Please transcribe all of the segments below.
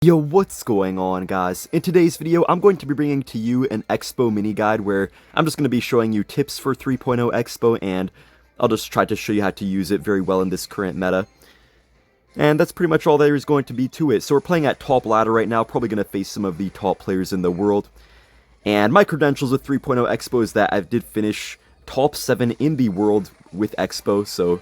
Yo, what's going on, guys? In today's video, I'm going to be bringing to you an Xbow mini guide where I'm just going to be showing you tips for 3.0 Xbow, and I'll just try to show you how to use it very well in this current meta. And that's pretty much all there is going to be to it. So we're playing at top ladder right now, probably going to face some of the top players in the world. And my credentials with 3.0 Xbow is that I did finish top 7 in the world with Xbow, so,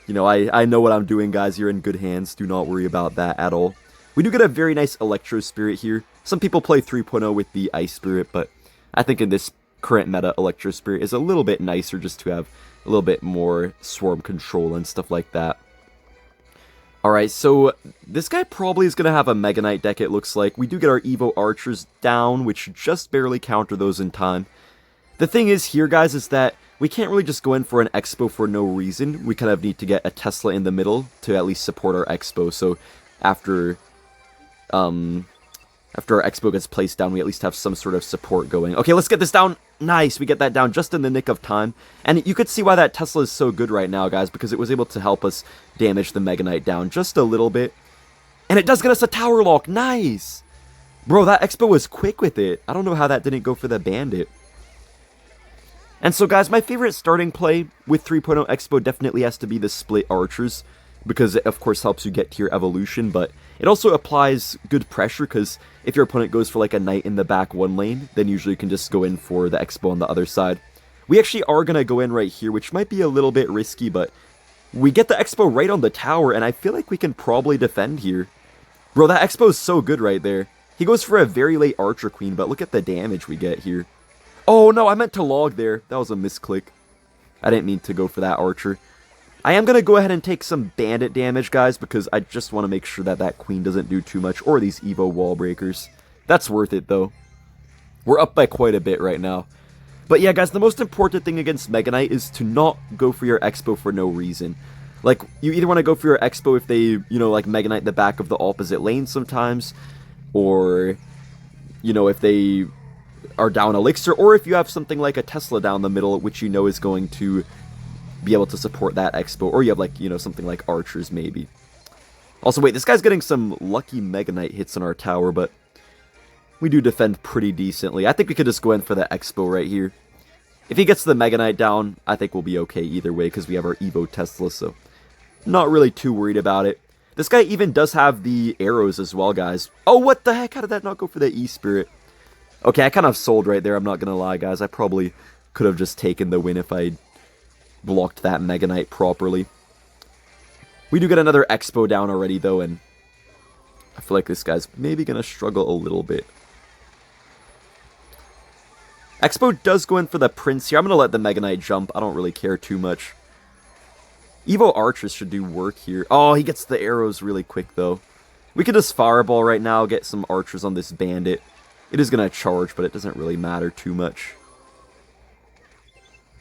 you know, I know what I'm doing, guys. You're in good hands. Do not worry about that at all. We do get a very nice Electro Spirit here. Some people play 3.0 with the Ice Spirit, but I think in this current meta, Electro Spirit is a little bit nicer just to have a little bit more swarm control and stuff like that. Alright, so this guy probably is going to have a Mega Knight deck, it looks like. We do get our Evo Archers down, which just barely counter those in time. The thing is here, guys, is that we can't really just go in for an Xbow for no reason. We kind of need to get a Tesla in the middle to at least support our Xbow, so after our Xbow gets placed down, we at least have some sort of support going. Okay, let's get this down. Nice, we get that down just in the nick of time. And you could see why that Tesla is so good right now, guys, because it was able to help us damage the Mega Knight down just a little bit. And it does get us a tower lock. Nice! Bro, that Xbow was quick with it. I don't know how that didn't go for the Bandit. And so, guys, my favorite starting play with 3.0 Xbow definitely has to be the split archers, because it, of course, helps you get to your evolution, but it also applies good pressure, because if your opponent goes for like a knight in the back one lane, then usually you can just go in for the Xbow on the other side. We actually are going to go in right here, which might be a little bit risky, but we get the Xbow right on the tower, and I feel like we can probably defend here. Bro, that Xbow is so good right there. He goes for a very late Archer Queen, but look at the damage we get here. Oh no, I meant to log there. That was a misclick. I didn't mean to go for that Archer. I am going to go ahead and take some bandit damage, guys, because I just want to make sure that that queen doesn't do too much, or these Evo wall breakers. That's worth it, though. We're up by quite a bit right now. But yeah, guys, the most important thing against Mega Knight is to not go for your Xbow for no reason. Like, you either want to go for your Xbow if they, you know, like Mega Knight the back of the opposite lane sometimes, or, you know, if they are down Elixir, or if you have something like a Tesla down the middle, which you know is going to be able to support that Xbow, or you have, like, you know, something like Archers, maybe. Also, wait, this guy's getting some lucky Mega Knight hits on our tower, but we do defend pretty decently. I think we could just go in for the Xbow right here. If he gets the Mega Knight down, I think we'll be okay either way, because we have our Evo Tesla, so not really too worried about it. This guy even does have the arrows as well, guys. Oh, what the heck? How did that not go for the E-Spirit? Okay, I kind of sold right there, I'm not gonna lie, guys. I probably could have just taken the win if I blocked that Mega Knight properly. We do get another Xbow down already, though, and I feel like this guy's maybe going to struggle a little bit. Xbow does go in for the Prince here. I'm going to let the Mega Knight jump. I don't really care too much. Evo Archers should do work here. Oh, he gets the arrows really quick, though. We could just Fireball right now, get some Archers on this Bandit. It is going to charge, but it doesn't really matter too much.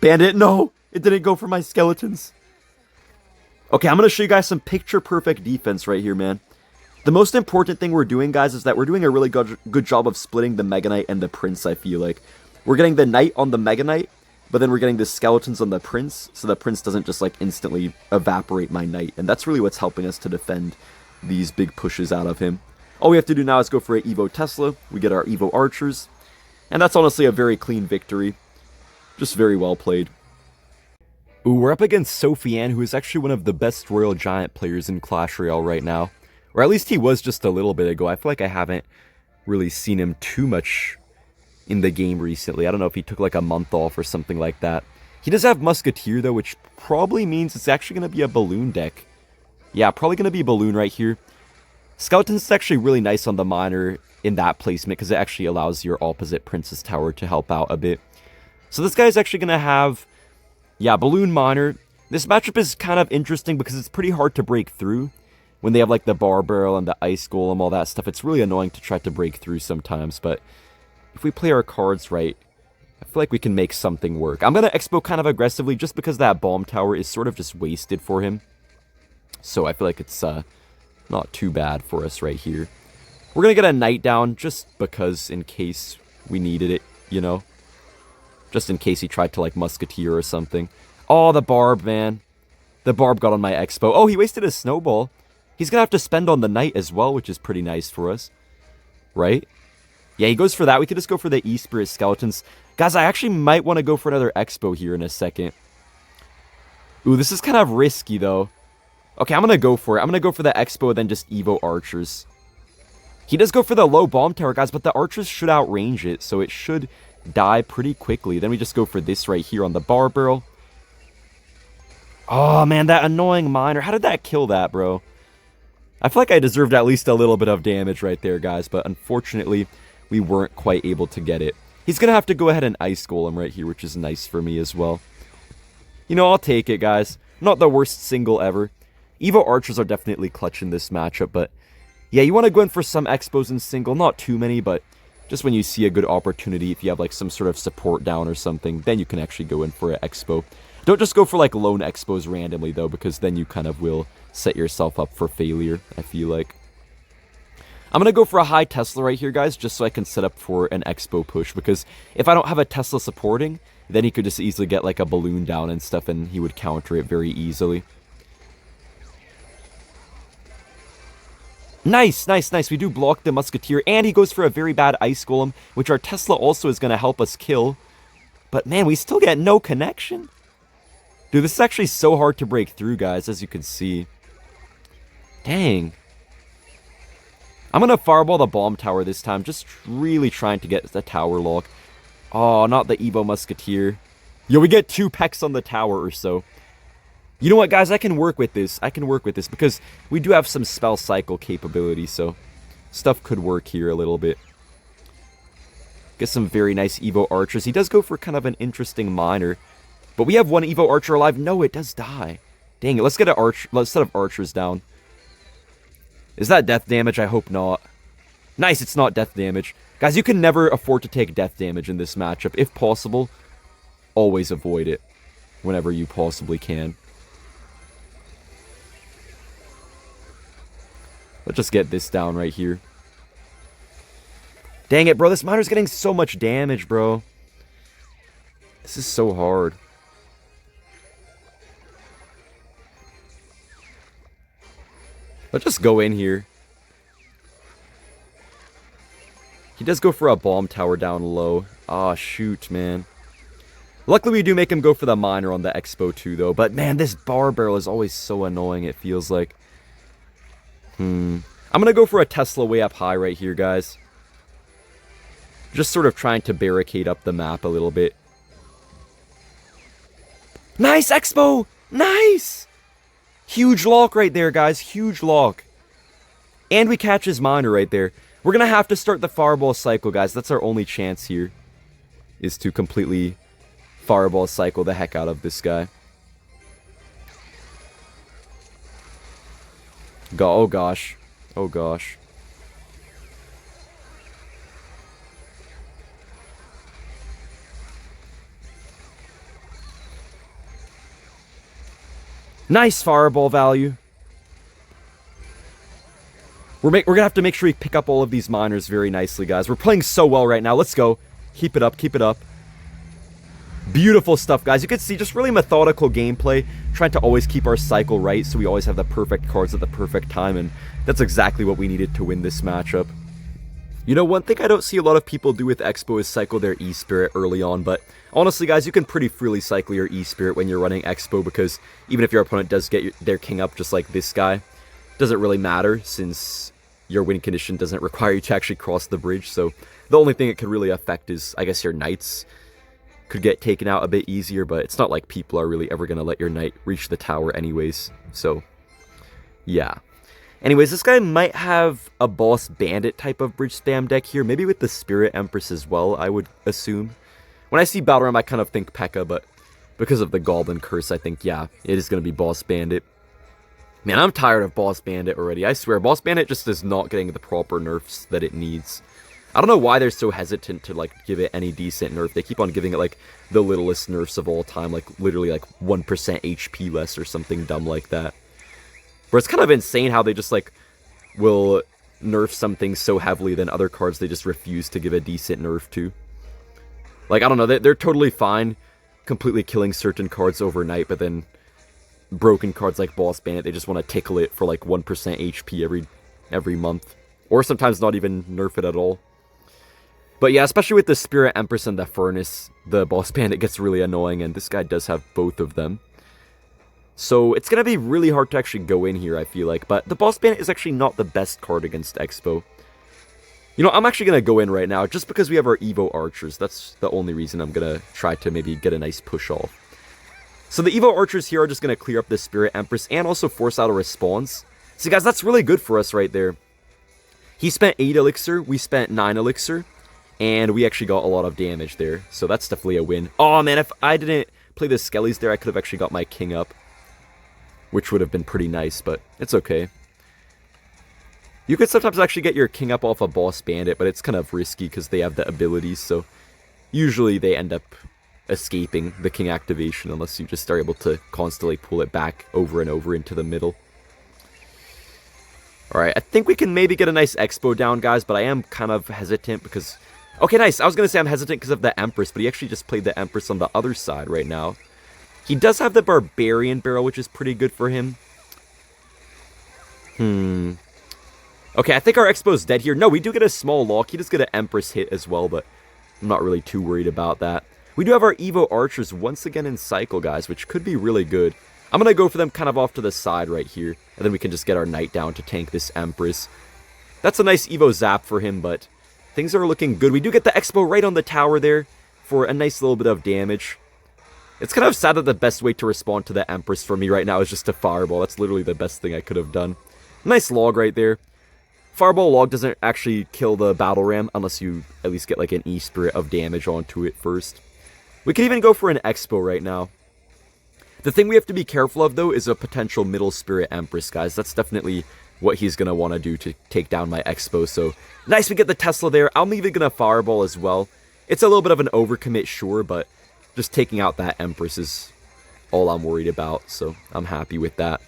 Bandit, no! It didn't go for my skeletons. Okay, I'm going to show you guys some picture-perfect defense right here, man. The most important thing we're doing, guys, is that we're doing a really good job of splitting the Mega Knight and the Prince, I feel like. We're getting the Knight on the Mega Knight, but then we're getting the skeletons on the Prince, so the Prince doesn't just, like, instantly evaporate my Knight. And that's really what's helping us to defend these big pushes out of him. All we have to do now is go for an Evo Tesla. We get our Evo Archers. And that's honestly a very clean victory. Just very well played. Ooh, we're up against Sophiane, who is actually one of the best Royal Giant players in Clash Royale right now. Or at least he was just a little bit ago. I feel like I haven't really seen him too much in the game recently. I don't know if he took like a month off or something like that. He does have Musketeer, though, which probably means it's actually going to be a Balloon deck. Yeah, probably going to be Balloon right here. Skeleton's is actually really nice on the Miner in that placement, because it actually allows your opposite Princess Tower to help out a bit. So this guy's actually going to have, yeah, Balloon Miner. This matchup is kind of interesting because it's pretty hard to break through. When they have, like, the Bar Barrel and the Ice Golem, all that stuff, it's really annoying to try to break through sometimes. But if we play our cards right, I feel like we can make something work. I'm going to Xbow kind of aggressively just because that Bomb Tower is sort of just wasted for him. So I feel like it's not too bad for us right here. We're going to get a Knight down just because in case we needed it, you know. Just in case he tried to, like, Musketeer or something. Oh, the Barb, man. The Barb got on my Xbow. Oh, he wasted his Snowball. He's going to have to spend on the Knight as well, which is pretty nice for us. right? Yeah, he goes for that. We could just go for the E-Spirit Skeletons. Guys, I actually might want to go for another Xbow here in a second. Ooh, this is kind of risky, though. Okay, I'm going to go for it. I'm going to go for the Xbow and then just Evo Archers. He does go for the low bomb tower, guys, but the Archers should outrange it, so it should die pretty quickly. Then we just go for this right here on the bar barrel. Oh, man, that annoying miner. How did that kill that, bro? I feel like I deserved at least a little bit of damage right there, guys, but unfortunately, we weren't quite able to get it. He's going to have to go ahead and Ice Golem right here, which is nice for me as well. You know, I'll take it, guys. Not the worst single ever. Evo Archers are definitely clutch in this matchup, but yeah, you want to go in for some Xbows in single. Not too many, but just when you see a good opportunity, if you have like some sort of support down or something, then you can actually go in for an Xbow. Don't just go for like lone Xbows randomly, though, because then you kind of will set yourself up for failure, I feel like. I'm going to go for a high Tesla right here, guys, just so I can set up for an Xbow push, because if I don't have a Tesla supporting, then he could just easily get like a balloon down and stuff, and he would counter it very easily. Nice, nice, nice. We do block the Musketeer, and he goes for a very bad Ice Golem, which our Tesla also is going to help us kill. But man, we still get no connection. Dude, this is actually so hard to break through, guys, as you can see. Dang. I'm going to fireball the bomb tower this time, just really trying to get the tower lock. Oh, not the Evo Musketeer. Yo, we get 2 pecks on the tower or so. You know what, guys? I can work with this. I can work with this because we do have some spell cycle capability, so stuff could work here a little bit. Get some very nice Evo Archers. He does go for kind of an interesting miner, but we have one Evo Archer alive. No, it does die. Dang it. Let's get a set of Archers down. Is that death damage? I hope not. Nice, it's not death damage. Guys, you can never afford to take death damage in this matchup. If possible, always avoid it whenever you possibly can. Let's just get this down right here. Dang it, bro. This miner's getting so much damage, bro. This is so hard. Let's just go in here. He does go for a bomb tower down low. Ah, shoot, man. Luckily, we do make him go for the miner on the Xbow too, though. But, man, this bar barrel is always so annoying, it feels like. I'm going to go for a Tesla way up high right here, guys. Just sort of trying to barricade up the map a little bit. Nice, Xbow! Nice! Huge lock right there, guys. Huge lock. And we catch his miner right there. We're going to have to start the fireball cycle, guys. That's our only chance here. Is to completely fireball cycle the heck out of this guy. Oh gosh. Oh gosh. Nice fireball value. We're gonna have to make sure we pick up all of these miners very nicely, guys. We're playing so well right now. Let's go. Keep it up, keep it up. Beautiful stuff, guys. You can see just really methodical gameplay, trying to always keep our cycle right so we always have the perfect cards at the perfect time, and that's exactly what we needed to win this matchup. You know, one thing I don't see a lot of people do with Xbow is cycle their E-Spirit early on, but honestly, guys, you can pretty freely cycle your E-Spirit when you're running Xbow, because even if your opponent does get their king up just like this guy, it doesn't really matter since your win condition doesn't require you to actually cross the bridge, so the only thing it could really affect is, I guess, your knights could get taken out a bit easier, but it's not like people are really ever going to let your knight reach the tower anyways, so yeah. Anyways, this guy might have a boss bandit type of bridge spam deck here, maybe with the Spirit Empress as well, I would assume. When I see Battle Ram, I kind of think P.E.K.K.A, but because of the Goblin Curse, I think, yeah, it is going to be boss bandit. Man, I'm tired of boss bandit already, I swear. Boss bandit just is not getting the proper nerfs that it needs. I don't know why they're so hesitant to, like, give it any decent nerf. They keep on giving it, like, the littlest nerfs of all time, like, literally, like, 1% HP less or something dumb like that. Where it's kind of insane how they just, like, will nerf something so heavily, then other cards they just refuse to give a decent nerf to. Like, I don't know, they're totally fine completely killing certain cards overnight, but then broken cards like Boss Bandit, they just want to tickle it for, like, 1% HP every month. Or sometimes not even nerf it at all. But yeah, especially with the Spirit Empress and the Furnace, the Boss Bandit gets really annoying, and this guy does have both of them. So it's going to be really hard to actually go in here, I feel like. But the Boss Bandit is actually not the best card against Xbow. You know, I'm actually going to go in right now, just because we have our Evo Archers. That's the only reason I'm going to try to maybe get a nice push off. So the Evo Archers here are just going to clear up the Spirit Empress, and also force out a response. So guys, that's really good for us right there. He spent 8 Elixir, we spent 9 Elixir. And we actually got a lot of damage there. So that's definitely a win. Oh man, if I didn't play the Skellies there, I could have actually got my king up. Which would have been pretty nice, but it's okay. You could sometimes actually get your king up off a Boss Bandit, but it's kind of risky because they have the abilities. So usually they end up escaping the king activation unless you just are able to constantly pull it back over and over into the middle. Alright, I think we can maybe get a nice Xbow down, guys, but I am kind of hesitant because... Okay, nice. I was going to say I'm hesitant because of the Empress, but he actually just played the Empress on the other side right now. He does have the Barbarian Barrel, which is pretty good for him. Okay, I think our Xbow's dead here. No, we do get a small lock. He does get an Empress hit as well, but I'm not really too worried about that. We do have our Evo Archers once again in cycle, guys, which could be really good. I'm going to go for them kind of off to the side right here, and then we can just get our Knight down to tank this Empress. That's a nice Evo Zap for him, but... things are looking good. We do get the Xbow right on the tower there for a nice little bit of damage. It's kind of sad that the best way to respond to the Empress for me right now is just to Fireball. That's literally the best thing I could have done. Nice log right there. Fireball log doesn't actually kill the Battle Ram unless you at least get like an E-Spirit of damage onto it first. We could even go for an Xbow right now. The thing we have to be careful of though is a potential middle Spirit Empress, guys. That's definitely what he's going to want to do to take down my Xbow. So, nice, we get the Tesla there. I'm even going to Fireball as well. It's a little bit of an overcommit, sure, but just taking out that Empress is all I'm worried about. So, I'm happy with that.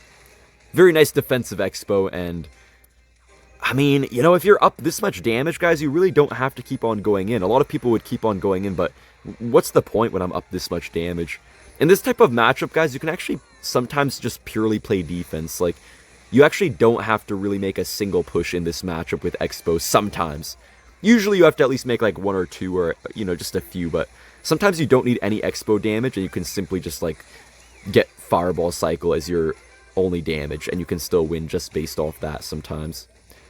Very nice defensive Xbow, and... I mean, you know, if you're up this much damage, guys, you really don't have to keep on going in. A lot of people would keep on going in, but what's the point when I'm up this much damage? In this type of matchup, guys, you can actually sometimes just purely play defense. Like, you actually don't have to really make a single push in this matchup with Xbow sometimes. Usually you have to at least make like 1 or 2 or, you know, just a few, but sometimes you don't need any Xbow damage and you can simply just like get Fireball Cycle as your only damage and you can still win just based off that sometimes.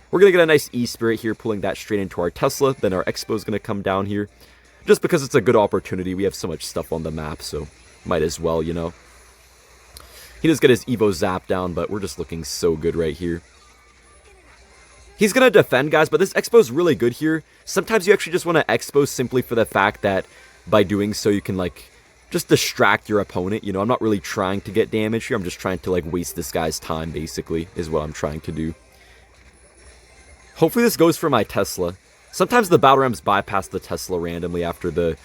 We're going to get a nice E-Spirit here, pulling that straight into our Tesla, then our Xbow is going to come down here. Just because it's a good opportunity, we have so much stuff on the map, so might as well, you know. He does get his Evo Zap down, but we're just looking so good right here. He's going to defend, guys, but this Xbow's really good here. Sometimes you actually just want to Xbow simply for the fact that by doing so you can, like, just distract your opponent. You know, I'm not really trying to get damage here. I'm just trying to, like, waste this guy's time, basically, is what I'm trying to do. Hopefully this goes for my Tesla. Sometimes the Battle Rams bypass the Tesla randomly after the,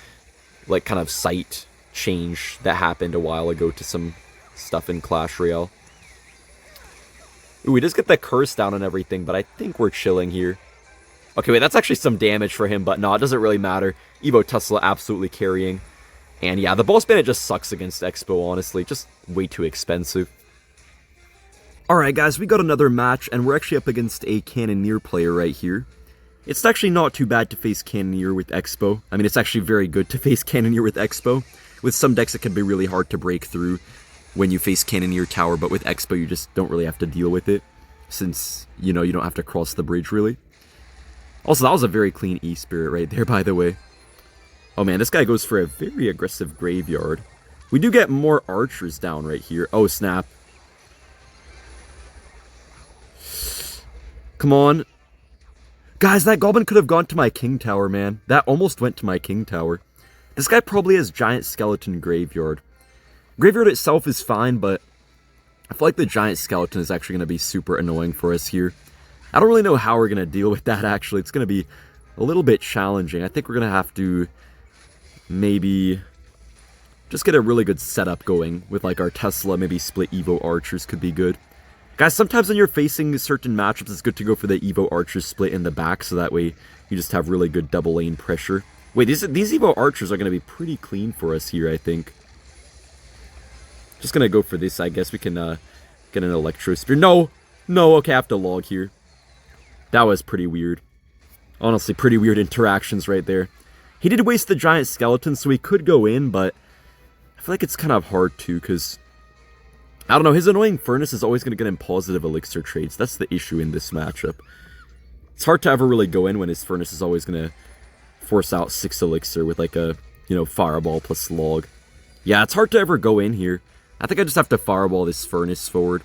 like, kind of sight change that happened a while ago to some stuff in Clash Royale. Ooh, we just get the curse down and everything, but I think we're chilling here. Okay, wait, that's actually some damage for him, but no, it doesn't really matter. Evo Tesla absolutely carrying. And yeah, the Boss Bandit just sucks against Xbow, honestly. Just way too expensive. Alright guys, we got another match, and we're actually up against a Cannoneer player right here. It's actually not too bad to face Cannoneer with Xbow. I mean, it's actually very good to face Cannoneer with Xbow. With some decks, it can be really hard to break through when you face Cannoneer Tower, but with Xbow, you just don't really have to deal with it, since, you know, you don't have to cross the bridge, really. Also, that was a very clean E-Spirit right there, by the way. Oh man, this guy goes for a very aggressive Graveyard. We do get more Archers down right here. Oh, snap. Come on. Guys, that Goblin could have gone to my King Tower, man. That almost went to my King Tower. This guy probably has Giant Skeleton Graveyard. Graveyard itself is fine, but I feel like the Giant Skeleton is actually going to be super annoying for us here. I don't really know how we're going to deal with that, actually. It's going to be a little bit challenging. I think we're going to have to maybe just get a really good setup going with, like, our Tesla. Maybe split Evo Archers could be good. Guys, sometimes when you're facing certain matchups, it's good to go for the Evo Archers split in the back, so that way you just have really good double lane pressure. Wait, these Evo Archers are going to be pretty clean for us here, I think. Just going to go for this, I guess. We can get an Electro Spear. No! No, okay, I have to log here. That was pretty weird. Honestly, pretty weird interactions right there. He did waste the giant skeleton, so he could go in, but I feel like it's kind of hard to, because I don't know, his annoying furnace is always going to get him positive elixir trades. That's the issue in this matchup. It's hard to ever really go in when his furnace is always going to force out 6 elixir with like a, fireball plus log. Yeah, it's hard to ever go in here. I think I just have to fireball this furnace forward.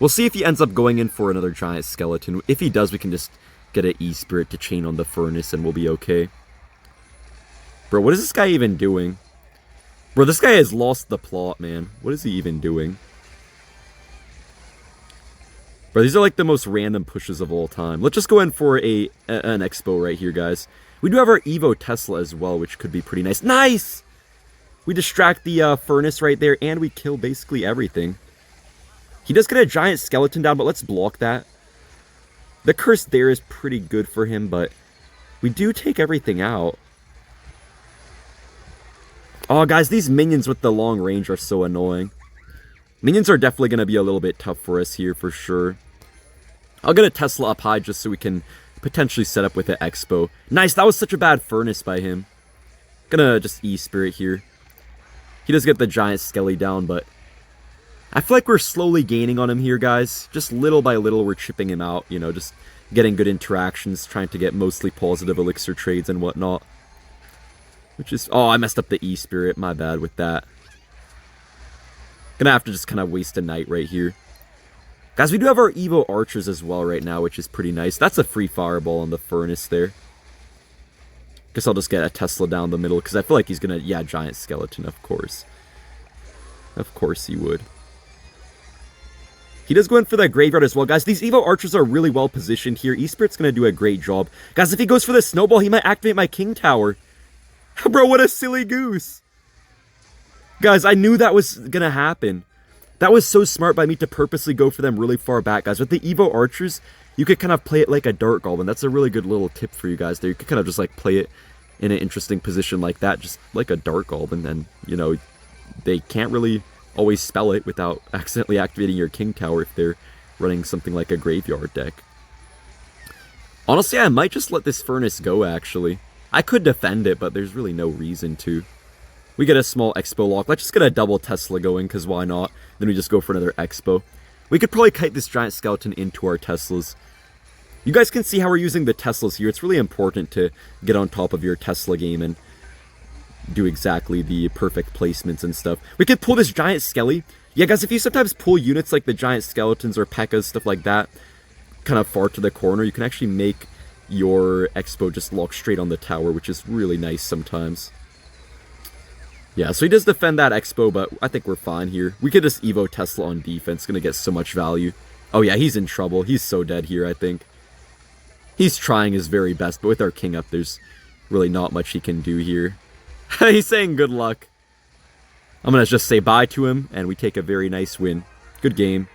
We'll see if he ends up going in for another giant skeleton. If he does, we can just get an E-Spirit to chain on the furnace and we'll be okay. Bro, what is this guy even doing? Bro, this guy has lost the plot, man. What is he even doing? Bro, these are like the most random pushes of all time. Let's just go in for an Xbow right here, guys. We do have our Evo Tesla as well, which could be pretty nice. Nice! We distract the furnace right there, and we kill basically everything. He does get a giant skeleton down, but let's block that. The curse there is pretty good for him, but we do take everything out. Oh, guys, these minions with the long range are so annoying. Minions are definitely going to be a little bit tough for us here, for sure. I'll get a Tesla up high just so we can potentially set up with an Xbow. Nice, that was such a bad furnace by him. Gonna just E-Spirit here. He does get the giant skelly down, but I feel like we're slowly gaining on him here, guys. Just little by little, we're chipping him out, just getting good interactions, trying to get mostly positive elixir trades and whatnot. Which is... Oh, I messed up the E-Spirit. My bad with that. Gonna have to just kind of waste a knight right here. Guys, we do have our Evo Archers as well right now, which is pretty nice. That's a free fireball on the furnace there. Guess I'll just get a Tesla down the middle, because I feel like he's gonna... Yeah, giant skeleton, of course. Of course he would. He does go in for that graveyard as well, guys. These Evo Archers are really well positioned here. E-Spirit's gonna do a great job. Guys, if he goes for the snowball, he might activate my King Tower. Bro, what a silly goose. Guys, I knew that was gonna happen. That was so smart by me to purposely go for them really far back, guys. With the Evo Archers, you could kind of play it like a Dart Goblin. That's a really good little tip for you guys there. You could kind of just like play it in an interesting position like that, just like a Dart Goblin. And, they can't really always spell it without accidentally activating your King Tower if they're running something like a graveyard deck. Honestly, I might just let this furnace go, actually. I could defend it, but there's really no reason to. We get a small Xbow lock. Let's just get a double Tesla going, because why not? Then we just go for another Xbow. We could probably kite this giant skeleton into our Teslas. You guys can see how we're using the Teslas here. It's really important to get on top of your Tesla game and do exactly the perfect placements and stuff. We could pull this giant skelly. Yeah, guys, if you sometimes pull units like the giant skeletons or P.E.K.K.A.s, stuff like that, kind of far to the corner, you can actually make your Xbow just lock straight on the tower, which is really nice sometimes. Yeah, so he does defend that Xbow, but I think we're fine here. We could just Evo Tesla on defense. Gonna get so much value. Oh yeah, he's in trouble. He's so dead here, I think. He's trying his very best, but with our king up, there's really not much he can do here. He's saying good luck. I'm gonna just say bye to him, and we take a very nice win. Good game.